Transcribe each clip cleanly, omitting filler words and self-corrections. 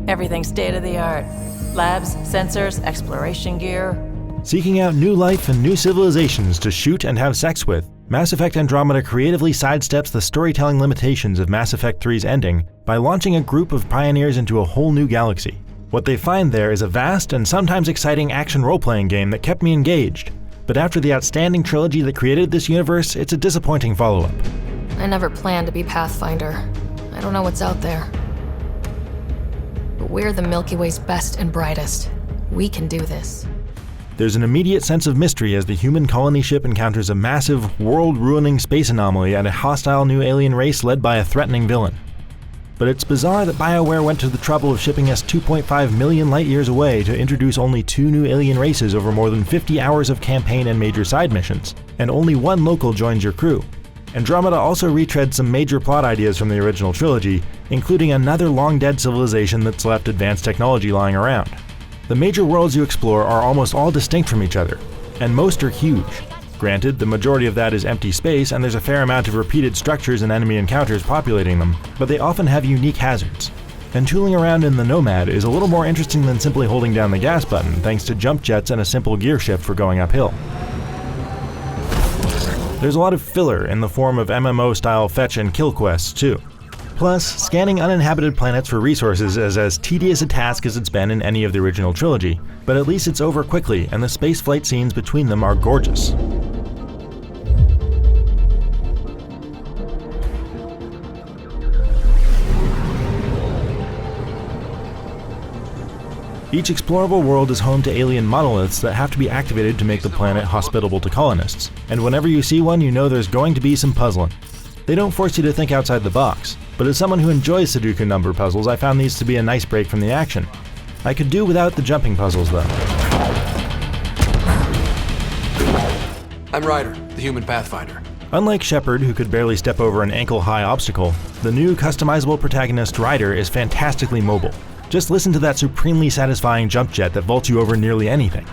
Everything's state-of-the-art. Labs, sensors, exploration gear. Seeking out new life and new civilizations to shoot and have sex with, Mass Effect Andromeda creatively sidesteps the storytelling limitations of Mass Effect 3's ending by launching a group of pioneers into a whole new galaxy. What they find there is a vast and sometimes exciting action role-playing game that kept me engaged. But after the outstanding trilogy that created this universe, it's a disappointing follow-up. I never planned to be Pathfinder. I don't know what's out there. But we're the Milky Way's best and brightest. We can do this. There's an immediate sense of mystery as the human colony ship encounters a massive, world-ruining space anomaly and a hostile new alien race led by a threatening villain. But it's bizarre that BioWare went to the trouble of shipping us 2.5 million light-years away to introduce only 2 new alien races over more than 50 hours of campaign and major side missions, and only 1 local joins your crew. Andromeda also retreads some major plot ideas from the original trilogy, including another long-dead civilization that's left advanced technology lying around. The major worlds you explore are almost all distinct from each other, and most are huge. Granted, the majority of that is empty space and there's a fair amount of repeated structures and enemy encounters populating them, but they often have unique hazards. And tooling around in the Nomad is a little more interesting than simply holding down the gas button, thanks to jump jets and a simple gear shift for going uphill. There's a lot of filler in the form of MMO-style fetch and kill quests too. Plus, scanning uninhabited planets for resources is as tedious a task as it's been in any of the original trilogy, but at least it's over quickly and the spaceflight scenes between them are gorgeous. Each explorable world is home to alien monoliths that have to be activated to make the planet hospitable to colonists, and whenever you see one, you know there's going to be some puzzling. They don't force you to think outside the box, but as someone who enjoys Sudoku number puzzles, I found these to be a nice break from the action. I could do without the jumping puzzles though. I'm Ryder, the human Pathfinder. Unlike Shepard, who could barely step over an ankle-high obstacle, the new customizable protagonist Ryder is fantastically mobile. Just listen to that supremely satisfying jump jet that vaults you over nearly anything.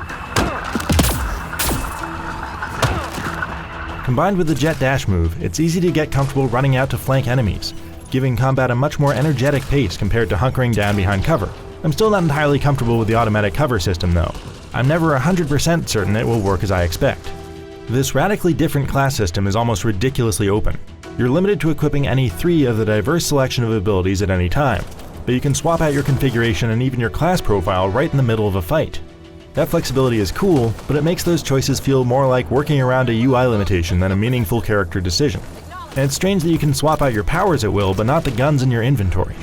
Combined with the jet dash move, it's easy to get comfortable running out to flank enemies, giving combat a much more energetic pace compared to hunkering down behind cover. I'm still not entirely comfortable with the automatic cover system though. I'm never 100% certain it will work as I expect. This radically different class system is almost ridiculously open. You're limited to equipping any 3 of the diverse selection of abilities at any time, but you can swap out your configuration and even your class profile right in the middle of a fight. That flexibility is cool, but it makes those choices feel more like working around a UI limitation than a meaningful character decision. And it's strange that you can swap out your powers at will, but not the guns in your inventory.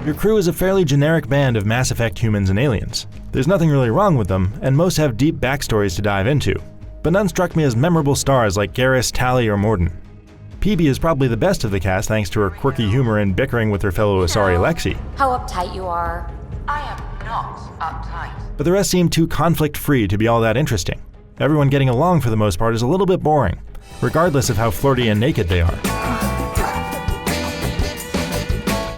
Your crew is a fairly generic band of Mass Effect humans and aliens. There's nothing really wrong with them, and most have deep backstories to dive into, but none struck me as memorable stars like Garrus, Tali, or Mordin. Peebee is probably the best of the cast thanks to her quirky humor and bickering with her fellow Asari Lexi. How uptight you are. I am not uptight. But the rest seem too conflict-free to be all that interesting. Everyone getting along for the most part is a little bit boring, regardless of how flirty and naked they are.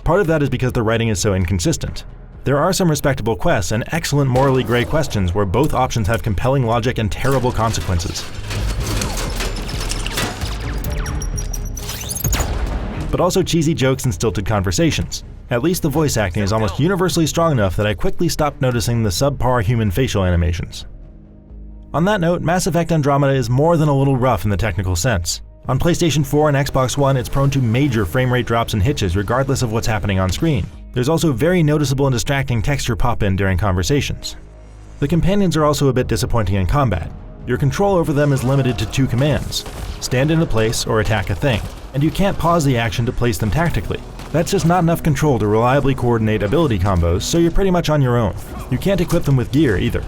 Part of that is because the writing is so inconsistent. There are some respectable quests and excellent morally gray questions where both options have compelling logic and terrible consequences. But also cheesy jokes and stilted conversations. At least the voice acting is almost universally strong enough that I quickly stopped noticing the subpar human facial animations. On that note, Mass Effect Andromeda is more than a little rough in the technical sense. On PlayStation 4 and Xbox One, it's prone to major frame rate drops and hitches regardless of what's happening on screen. There's also very noticeable and distracting texture pop-in during conversations. The companions are also a bit disappointing in combat. Your control over them is limited to 2 commands: stand in a place or attack a thing, and you can't pause the action to place them tactically. That's just not enough control to reliably coordinate ability combos, so you're pretty much on your own. You can't equip them with gear either.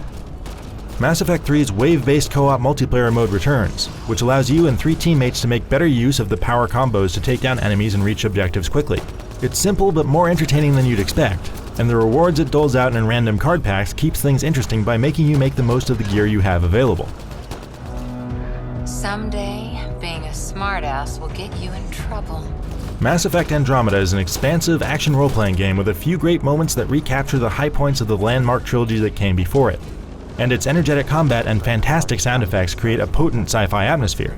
Mass Effect 3's wave-based co-op multiplayer mode returns, which allows you and 3 teammates to make better use of the power combos to take down enemies and reach objectives quickly. It's simple but more entertaining than you'd expect, and the rewards it doles out in random card packs keeps things interesting by making you make the most of the gear you have available. Someday, being a smartass will get you in trouble. Mass Effect Andromeda is an expansive action role-playing game with a few great moments that recapture the high points of the landmark trilogy that came before it. And its energetic combat and fantastic sound effects create a potent sci-fi atmosphere.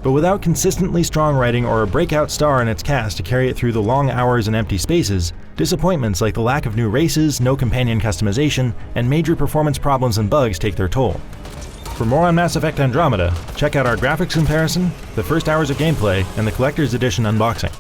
But without consistently strong writing or a breakout star in its cast to carry it through the long hours and empty spaces, disappointments like the lack of new races, no companion customization, and major performance problems and bugs take their toll. For more on Mass Effect Andromeda, check out our graphics comparison, the first hours of gameplay, and the Collector's Edition unboxing.